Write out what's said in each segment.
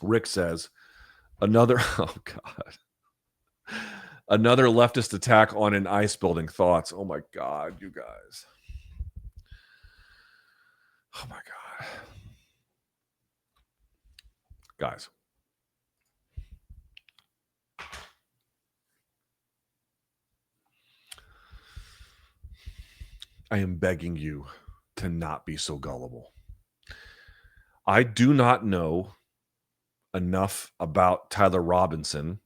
Rick says, another, oh God, another leftist attack on an ICE building. Thoughts? Oh my God, you guys. Oh my God. Guys. I am begging you to not be so gullible. I do not know enough about Tyler Robinson,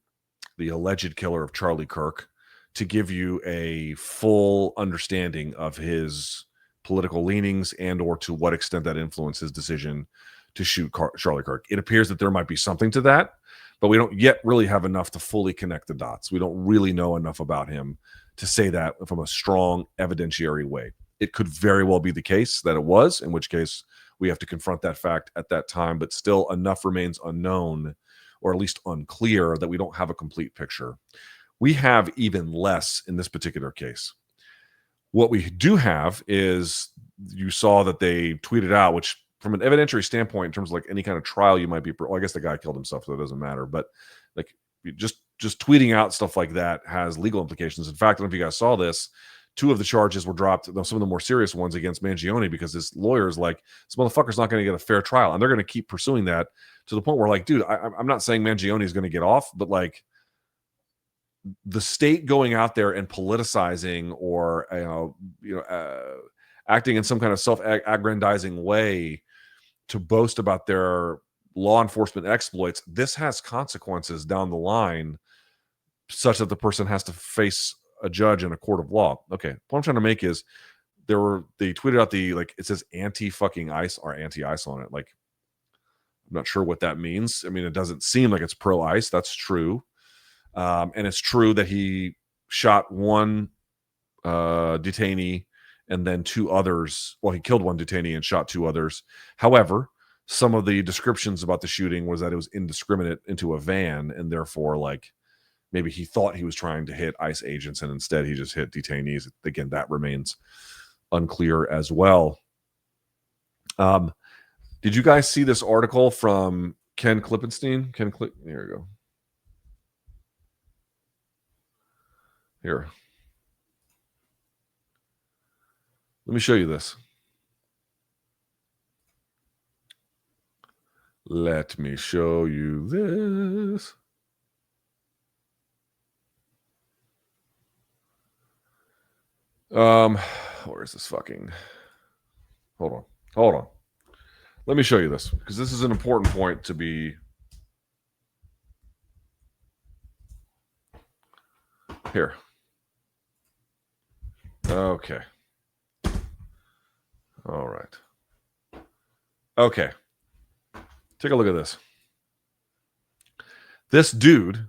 the alleged killer of Charlie Kirk, to give you a full understanding of his political leanings and or to what extent that influenced his decision to shoot Charlie Kirk. It appears that there might be something to that, but we don't yet really have enough to fully connect the dots. We don't really know enough about him to say that from a strong evidentiary way. It could very well be the case that it was, in which case we have to confront that fact at that time, but still enough remains unknown, or at least unclear, that we don't have a complete picture. We have even less in this particular case. What we do have is, you saw that they tweeted out, which from an evidentiary standpoint, in terms of like any kind of trial you might be, well, I guess the guy killed himself, so it doesn't matter, but like just tweeting out stuff like that has legal implications. In fact, I don't know if you guys saw this, 2 of the charges were dropped, some of the more serious ones, against Mangione, because his lawyer's like, this motherfucker's not going to get a fair trial. And they're going to keep pursuing that to the point where, like, dude, I'm not saying Mangione is going to get off, but like the state going out there and politicizing or, acting in some kind of self-aggrandizing way to boast about their law enforcement exploits, this has consequences down the line such that the person has to face a judge in a court of law. Okay, what I'm trying to make is they tweeted out it says anti-fucking ICE or anti-ICE on it. Like, I'm not sure what that means. I mean, it doesn't seem like it's pro-ICE. That's true. And it's true that he shot one detainee and then 2 others. Well, he killed one detainee and shot 2 others. However, some of the descriptions about the shooting was that it was indiscriminate into a van, and therefore, like, maybe he thought he was trying to hit ICE agents and instead he just hit detainees. Again, that remains unclear as well. Did you guys see this article from Ken Klippenstein? Here we go. Here. Let me show you this. Let me show you this. Where is this fucking... Hold on. Let me show you this, because this is an important point to be... Here. Okay. All right. Okay. Take a look at this. This dude,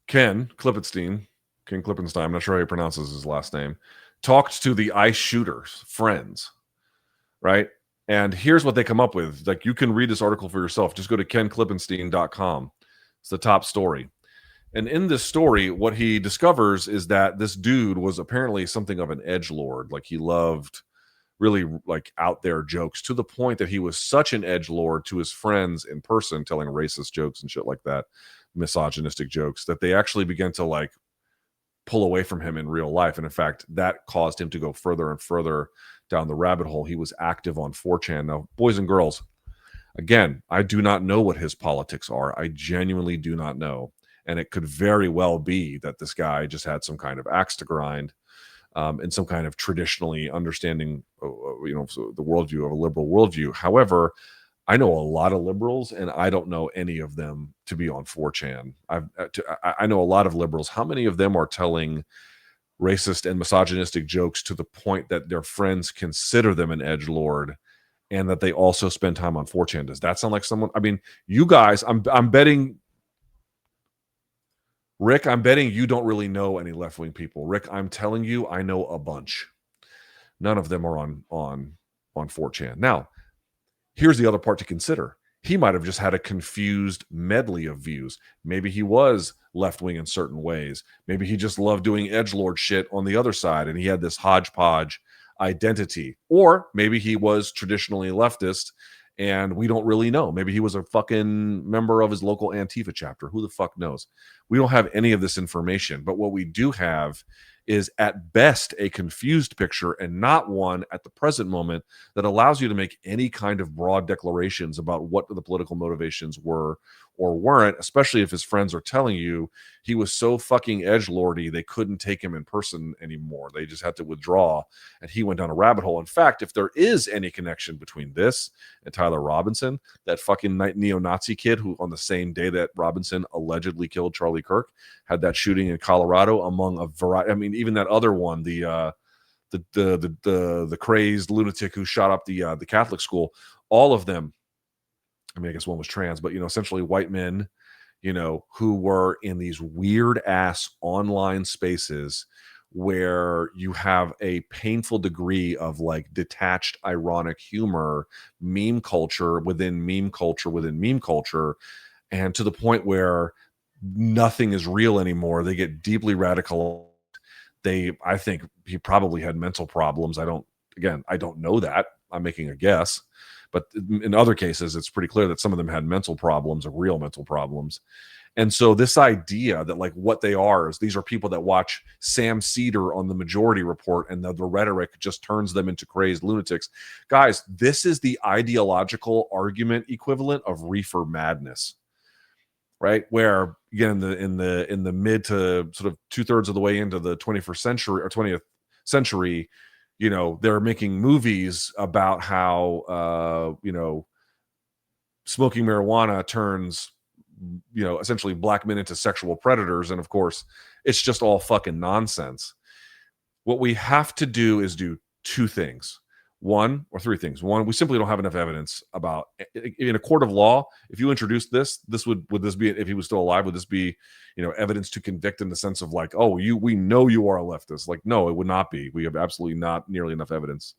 Ken Klippenstein, I'm not sure how he pronounces his last name, talked to the ICE shooters' friends, right? And here's what they come up with. Like, you can read this article for yourself. Just go to kenklippenstein.com. It's the top story. And in this story, what he discovers is that this dude was apparently something of an edgelord. Like, he loved really like out there jokes, to the point that he was such an edgelord to his friends in person, telling racist jokes and shit like that, misogynistic jokes, that they actually began to like pull away from him in real life. And in fact, that caused him to go further and further down the rabbit hole. He was active on 4chan. Now, boys and girls, again, I do not know what his politics are. I genuinely do not know. And it could very well be that this guy just had some kind of axe to grind, and some kind of traditionally understanding, the worldview of a liberal worldview. However, I know a lot of liberals, and I don't know any of them to be on 4chan. I know a lot of liberals. How many of them are telling racist and misogynistic jokes to the point that their friends consider them an edgelord, and that they also spend time on 4chan? Does that sound like someone? I mean, you guys, I'm betting, Rick, I'm betting you don't really know any left-wing people. Rick, I'm telling you, I know a bunch. None of them are on 4chan. Now, here's the other part to consider. He might have just had a confused medley of views. Maybe he was left-wing in certain ways. Maybe he just loved doing edgelord shit on the other side, and he had this hodgepodge identity. Or maybe he was traditionally leftist And we don't really know. Maybe he was a fucking member of his local Antifa chapter. Who the fuck knows? We don't have any of this information. But what we do have is at best a confused picture and not one at the present moment that allows you to make any kind of broad declarations about what the political motivations were or weren't, especially if his friends are telling you he was so fucking edgelordy they couldn't take him in person anymore. They just had to withdraw, and he went down a rabbit hole. In fact, if there is any connection between this and Tyler Robinson, that fucking neo-Nazi kid who on the same day that Robinson allegedly killed Charlie Kirk had that shooting in Colorado, among a variety. I mean, even that other one, the crazed lunatic who shot up the Catholic school, all of them. I mean, I guess one was trans, but essentially white men, who were in these weird ass online spaces where you have a painful degree of like detached ironic humor, meme culture within meme culture within meme culture, and to the point where nothing is real anymore. They get deeply radical. I think he probably had mental problems. I don't know that. I'm making a guess. But in other cases, it's pretty clear that some of them had mental problems, or real mental problems. And so this idea that like what they are is these are people that watch Sam Cedar on the Majority Report, and the rhetoric just turns them into crazed lunatics. Guys, this is the ideological argument equivalent of reefer madness, right? Where again, in the mid to sort of 2/3 of the way into the 21st century or 20th century, they're making movies about how smoking marijuana turns essentially black men into sexual predators, and of course it's just all fucking nonsense. What we have to do is do two things. One, or three things. One, we simply don't have enough evidence about, in a court of law, if you introduced this would this be, if he was still alive, would this be evidence to convict in the sense of like, oh, we know you are a leftist? Like, no, it would not be. We have absolutely not nearly enough evidence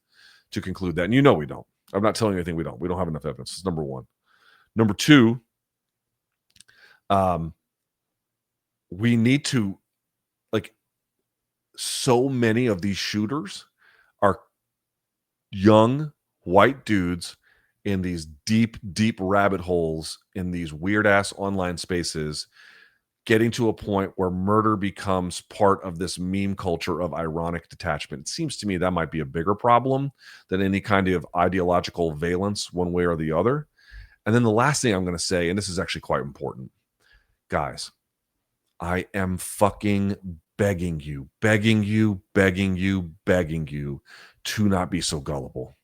to conclude that, and we don't. I'm not telling you anything we don't have enough evidence. It's number one. Number two, we need to, like, so many of these shooters are young white dudes in these deep rabbit holes in these weird ass online spaces, getting to a point where murder becomes part of this meme culture of ironic detachment. It seems to me that might be a bigger problem than any kind of ideological valence one way or the other. And then the last thing I'm going to say, and this is actually quite important, guys, I am fucking begging you to not be so gullible.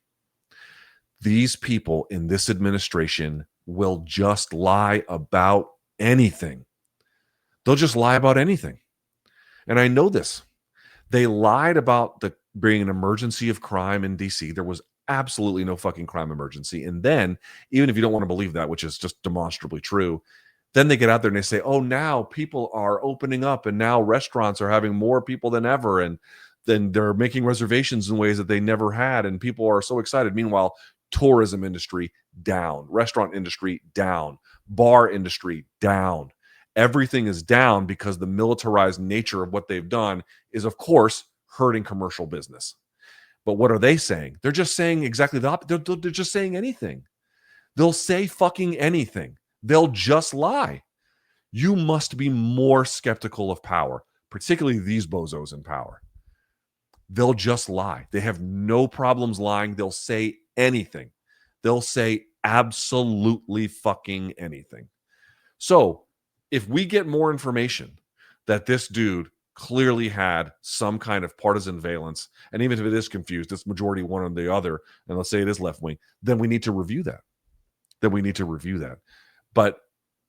These people in this administration will just lie about anything. They'll just lie about anything. And I know this. They lied about the being an emergency of crime in DC. There was absolutely no fucking crime emergency. And then, even if you don't want to believe that, which is just demonstrably true, then they get out there and they say, oh, now people are opening up and now restaurants are having more people than ever. And then they're making reservations in ways that they never had. And people are so excited. Meanwhile, tourism industry down, restaurant industry down, bar industry down. Everything is down because the militarized nature of what they've done is, of course, hurting commercial business. But what are they saying? They're just saying exactly the opposite. They're just saying anything. They'll say fucking anything. They'll just lie. You must be more skeptical of power, particularly these bozos in power. They'll just lie. They have no problems lying. They'll say anything. They'll say absolutely fucking anything. So if we get more information that this dude clearly had some kind of partisan valence, and even if it is confused, it's majority one or the other, and let's say it is left wing, then we need to review that. But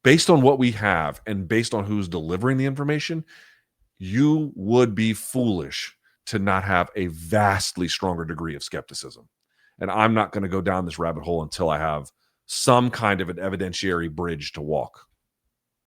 based on what we have and based on who's delivering the information, you would be foolish to not have a vastly stronger degree of skepticism. And I'm not going to go down this rabbit hole until I have some kind of an evidentiary bridge to walk.